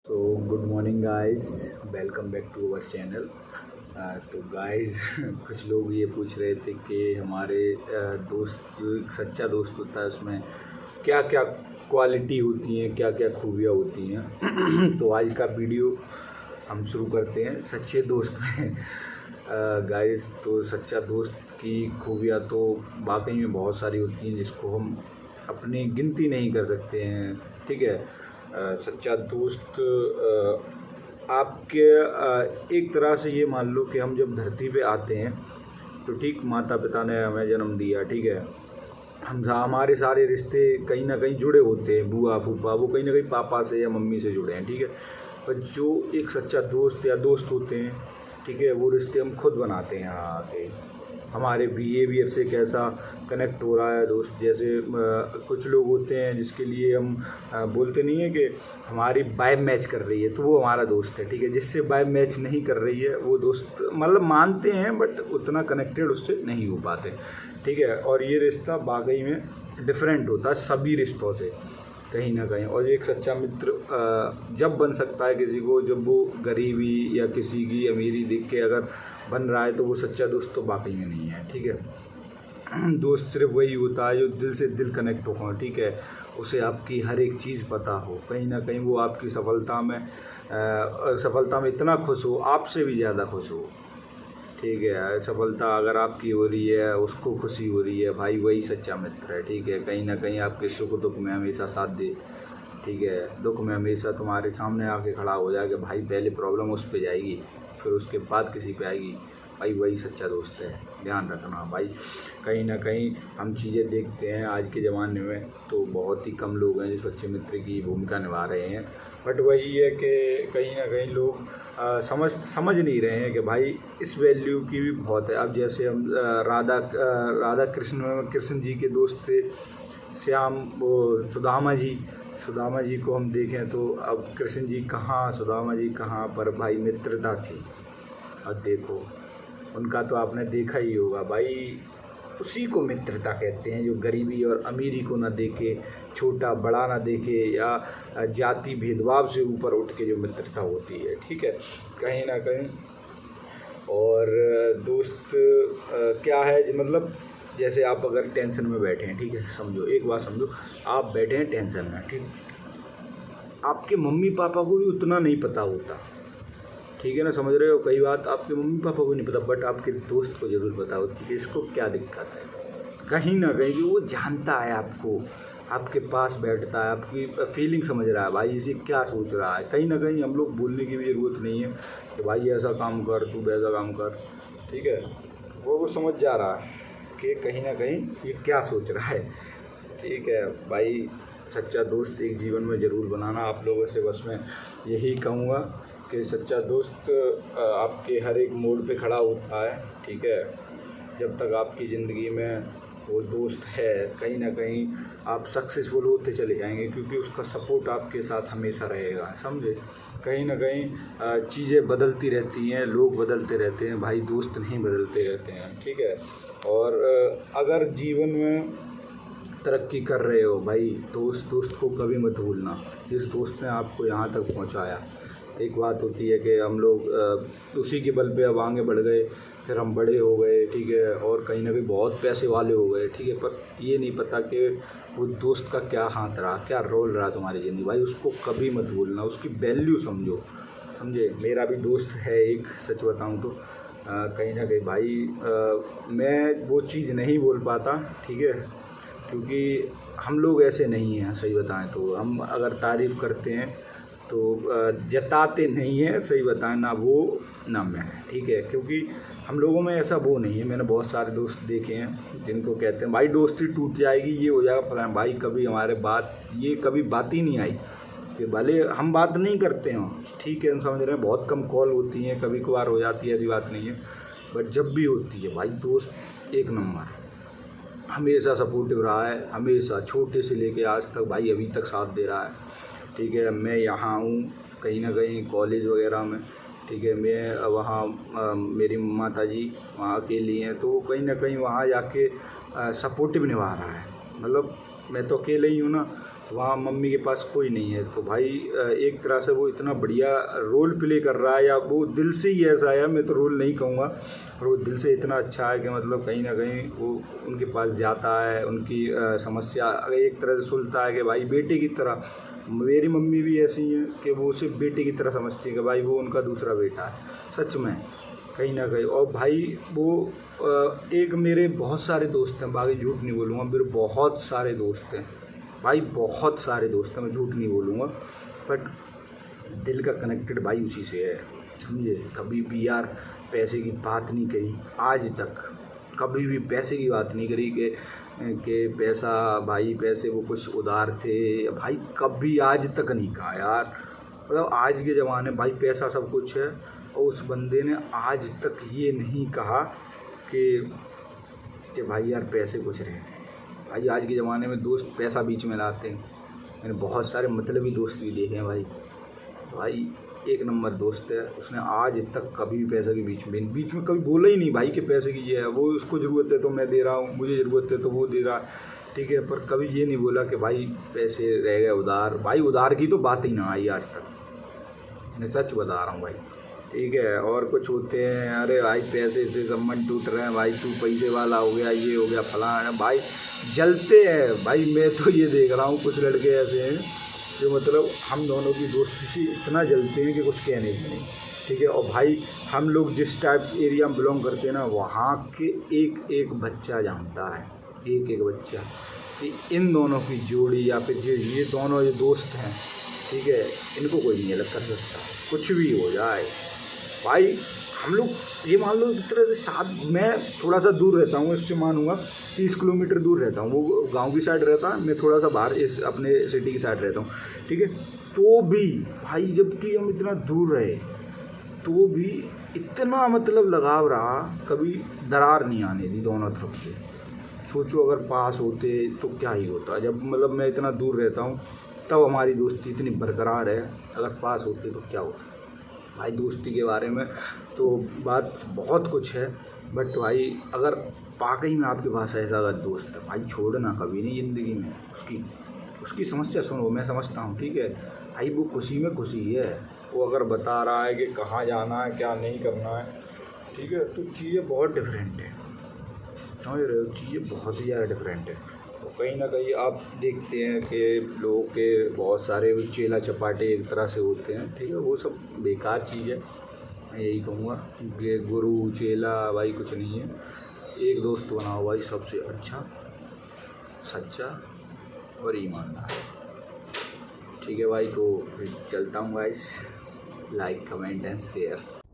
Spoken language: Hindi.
So good morning guys, welcome back to our channel. तो गाइस कुछ लोग ये पूछ रहे थे कि हमारे दोस्त जो एक सच्चा दोस्त होता है उसमें क्या क्या क्वालिटी होती हैं, क्या क्या खूबियाँ होती हैं। तो आज का वीडियो हम शुरू करते हैं सच्चे दोस्त में। गाइस तो सच्चा दोस्त की खूबियाँ तो वाकई में बहुत सारी होती हैं जिसको हम अपनी गिनती नहीं कर सकते हैं। ठीक है, सच्चा दोस्त आपके एक तरह से ये मान लो कि हम जब धरती पे आते हैं तो ठीक माता पिता ने हमें जन्म दिया। ठीक है, हमारे सारे रिश्ते कहीं ना कहीं जुड़े होते हैं, बुआ फूफा वो कहीं ना कहीं पापा से या मम्मी से जुड़े हैं। ठीक है, पर जो एक सच्चा दोस्त या दोस्त होते हैं, ठीक है, वो रिश्ते हम खुद बनाते हैं यहाँ आके। हमारे बिहेवियर से कैसा कनेक्ट हो रहा है दोस्त, जैसे कुछ लोग होते हैं जिसके लिए हम बोलते नहीं है कि हमारी वाइब मैच कर रही है तो वो हमारा दोस्त है। ठीक है, जिससे वाइब मैच नहीं कर रही है वो दोस्त मतलब मानते हैं बट उतना कनेक्टेड उससे नहीं हो पाते। ठीक है, और ये रिश्ता वाकई में डिफरेंट होता है सभी रिश्तों से कहीं ना कहीं। और एक सच्चा मित्र जब बन सकता है किसी को, जब वो गरीबी या किसी की अमीरी देख के अगर बन रहा है तो वो सच्चा दोस्त तो वाकई में नहीं है। ठीक है, दोस्त सिर्फ वही होता है जो दिल से दिल कनेक्ट हो। ठीक है, उसे आपकी हर एक चीज़ पता हो, कहीं ना कहीं वो आपकी सफलता में इतना खुश हो, आपसे भी ज़्यादा खुश हो। ठीक है, सफलता अगर आपकी हो रही है, उसको खुशी हो रही है, भाई वही सच्चा मित्र है। ठीक है, कहीं ना कहीं आपके सुख दुख में हमेशा साथ दे। ठीक है, दुख में हमेशा तुम्हारे सामने आके खड़ा हो जाएगा। भाई पहले प्रॉब्लम उस पे जाएगी, फिर उसके बाद किसी पे आएगी। भाई वही सच्चा दोस्त है, ध्यान रखना भाई। कहीं ना कहीं हम चीज़ें देखते हैं आज के ज़माने में तो बहुत ही कम लोग हैं जो सच्चे मित्र की भूमिका निभा रहे हैं। बट वही है कि कहीं ना कहीं लोग समझ नहीं रहे हैं कि भाई इस वैल्यू की भी बहुत है। अब जैसे हम राधा कृष्ण जी के दोस्त थे श्याम, वो सुदामा जी को हम देखें तो अब कृष्ण जी कहाँ, सुदामा जी कहाँ, पर भाई मित्रता थी। अब देखो उनका तो आपने देखा ही होगा भाई, उसी को मित्रता कहते हैं जो गरीबी और अमीरी को ना देखे, छोटा बड़ा ना देखे, या जाति भेदभाव से ऊपर उठ के जो मित्रता होती है। ठीक है, कहीं ना कहीं। और दोस्त क्या है मतलब जैसे आप अगर टेंशन में बैठे हैं, ठीक है, समझो एक बात समझो, आप बैठे हैं टेंशन में, ठीक, आपके मम्मी पापा को भी उतना नहीं पता होता। ठीक है ना, समझ रहे हो, कई बात आपके मम्मी पापा को नहीं पता बट आपके दोस्त को ज़रूर पता होती है कि इसको क्या दिक्कत है। कहीं ना कहीं वो जानता है आपको, आपके पास बैठता है, आपकी फीलिंग समझ रहा है, भाई इसे क्या सोच रहा है। कहीं ना कहीं हम लोग बोलने की भी ज़रूरत नहीं है कि भाई ऐसा काम कर, तू वैसा काम कर। ठीक है, वो समझ जा रहा है कि कहीं ना कहीं ये क्या सोच रहा है। ठीक है भाई, सच्चा दोस्त एक जीवन में ज़रूर बनाना। आप लोगों से बस मैं यही कहूँगा कि सच्चा दोस्त आपके हर एक मोड़ पे खड़ा होता है। ठीक है, जब तक आपकी ज़िंदगी में वो दोस्त है कहीं ना कहीं आप सक्सेसफुल होते चले जाएंगे, क्योंकि उसका सपोर्ट आपके साथ हमेशा रहेगा। समझे, कहीं ना कहीं चीज़ें बदलती रहती हैं, लोग बदलते रहते हैं, भाई दोस्त नहीं बदलते रहते हैं। ठीक है, और अगर जीवन में तरक्की कर रहे हो भाई तो उस दोस्त को कभी मत भूलना जिस दोस्त ने आपको यहाँ तक पहुँचाया। एक बात होती है कि हम लोग उसी के बल पे अब आगे बढ़ गए, फिर हम बड़े हो गए। ठीक है, और कहीं ना कहीं बहुत पैसे वाले हो गए। ठीक है, पर ये नहीं पता कि वो दोस्त का क्या हाथ रहा, क्या रोल रहा तुम्हारी ज़िंदगी। भाई उसको कभी मत भूलना, उसकी वैल्यू समझो। समझे, मेरा भी दोस्त है एक, सच बताऊँ तो कहीं ना कहीं भाई मैं वो चीज़ नहीं बोल पाता। ठीक है, क्योंकि हम लोग ऐसे नहीं हैं, सही बताएं तो हम अगर तारीफ़ करते हैं तो जताते नहीं हैं, सही बताएं, ना वो ना मैं। ठीक है, क्योंकि हम लोगों में ऐसा वो नहीं है। मैंने बहुत सारे दोस्त देखे हैं जिनको कहते हैं भाई दोस्ती टूट जाएगी, ये हो जाएगा फलाना। भाई कभी हमारे कभी बात ही नहीं आई कि भले हम बात नहीं करते हों। ठीक है, हम समझ रहे हैं, बहुत कम कॉल होती हैं, कभी कभार हो जाती है, ऐसी बात नहीं है, बट जब भी होती है भाई दोस्त एक नंबर हमेशा सपोर्टिव रहा है, हमेशा छोटे से लेके आज तक भाई अभी तक साथ दे रहा है। ठीक है, मैं यहाँ हूँ कहीं ना कहीं कॉलेज वगैरह में। ठीक है, मैं वहाँ मेरी माता जी वहाँ अकेली हैं तो कहीं ना कहीं वहाँ जाके सपोर्टिव निभा रहा है। मतलब मैं तो अकेले ही हूँ ना, वहाँ मम्मी के पास कोई नहीं है। तो भाई एक तरह से वो इतना बढ़िया रोल प्ले कर रहा है, या वो दिल से ही ऐसा है, मैं तो रोल नहीं कहूँगा, और वो दिल से इतना अच्छा है कि मतलब कहीं ना कहीं वो उनके पास जाता है, उनकी समस्या एक तरह से सुनता है कि भाई बेटे की तरह। मेरी मम्मी भी ऐसी है कि वो उसे बेटे की तरह समझती है कि भाई वो उनका दूसरा बेटा है, सच में कहीं ना कहीं। और भाई वो एक मेरे बहुत सारे दोस्त हैं, बाकी झूठ नहीं बोलूँगा, मेरे बहुत सारे दोस्त हैं भाई, बहुत सारे दोस्त हैं, मैं झूठ नहीं बोलूँगा, बट दिल का कनेक्टेड भाई उसी से है, समझे। कभी भी यार पैसे की बात नहीं करी आज तक, कभी भी पैसे की बात नहीं करी कि पैसा, भाई पैसे वो कुछ उधार थे भाई, कभी आज तक नहीं कहा यार। मतलब आज के ज़माने भाई पैसा सब कुछ है, और उस बंदे ने आज तक ये नहीं कहा कि भाई यार पैसे कुछ रहे। भाई आज के ज़माने में दोस्त पैसा बीच में लाते हैं, मैंने बहुत सारे मतलबी दोस्त भी देखे हैं भाई एक नंबर दोस्त है, उसने आज तक कभी भी पैसे के बीच में कभी बोला ही नहीं भाई कि पैसे की ये है, वो उसको ज़रूरत है तो मैं दे रहा हूँ, मुझे ज़रूरत है तो वो दे रहा है, ठीक है, पर कभी ये नहीं बोला कि भाई पैसे रह गए उधार। भाई उधार की तो बात ही ना आई आज तक, मैं सच बता रहा हूँ भाई, ठीक है। और कुछ होते हैं, अरे भाई पैसे से संबंध टूट रहे हैं, भाई तू पैसे वाला हो गया, ये हो गया फलाना, भाई जलते हैं भाई। मैं तो ये देख रहा हूँ कुछ लड़के ऐसे हैं जो मतलब हम दोनों की दोस्ती से इतना जलते हैं कि कुछ कहने की नहीं, ठीक है। और भाई हम लोग जिस टाइप एरिया में बिलोंग करते हैं ना, वहाँ के एक एक बच्चा जानता है, एक एक बच्चा, कि इन दोनों की जोड़ी या फिर ये दोनों जो दोस्त हैं, ठीक है, इनको कोई नहीं अलग कर सकता, कुछ भी हो जाए भाई। हम लोग ये मान लो इस तरह से साथ, मैं थोड़ा सा दूर रहता हूँ इससे, मानूंगा 30 किलोमीटर दूर रहता हूँ, वो गांव की साइड रहता है, मैं थोड़ा सा बाहर इस अपने सिटी की साइड रहता हूँ, ठीक है। तो भी भाई जबकि हम इतना दूर रहे तो भी इतना मतलब लगाव रहा, कभी दरार नहीं आने दी दोनों तरफ से। सोचो अगर पास होते तो क्या ही होता, जब मतलब मैं इतना दूर रहता हूँ तब हमारी दोस्ती इतनी बरकरार है, अगर पास होते तो क्या होता। भाई दोस्ती के बारे में तो बात बहुत कुछ है, बट भाई अगर वाकई में आपके पास ऐसा अगर दोस्त है भाई, छोड़ना कभी नहीं ज़िंदगी में। उसकी समस्या सुनो, मैं समझता हूँ, ठीक है भाई, वो खुशी में खुशी है, वो अगर बता रहा है कि कहाँ जाना है क्या नहीं करना है, ठीक है, तो चीज़ें बहुत डिफरेंट है, समझ रहे हो, चीज़ें बहुत ही ज़्यादा डिफरेंट है। तो कहीं ना कहीं आप देखते हैं कि लोगों के बहुत सारे चेला चपाटे एक तरह से होते हैं, ठीक है, वो सब बेकार चीज़ है, मैं यही कहूँगा कि गुरु चेला भाई कुछ नहीं है। एक दोस्त बनाओ भाई सबसे अच्छा, सच्चा और ईमानदार, ठीक है भाई। तो फिर चलता हूँ guys, like comment and share.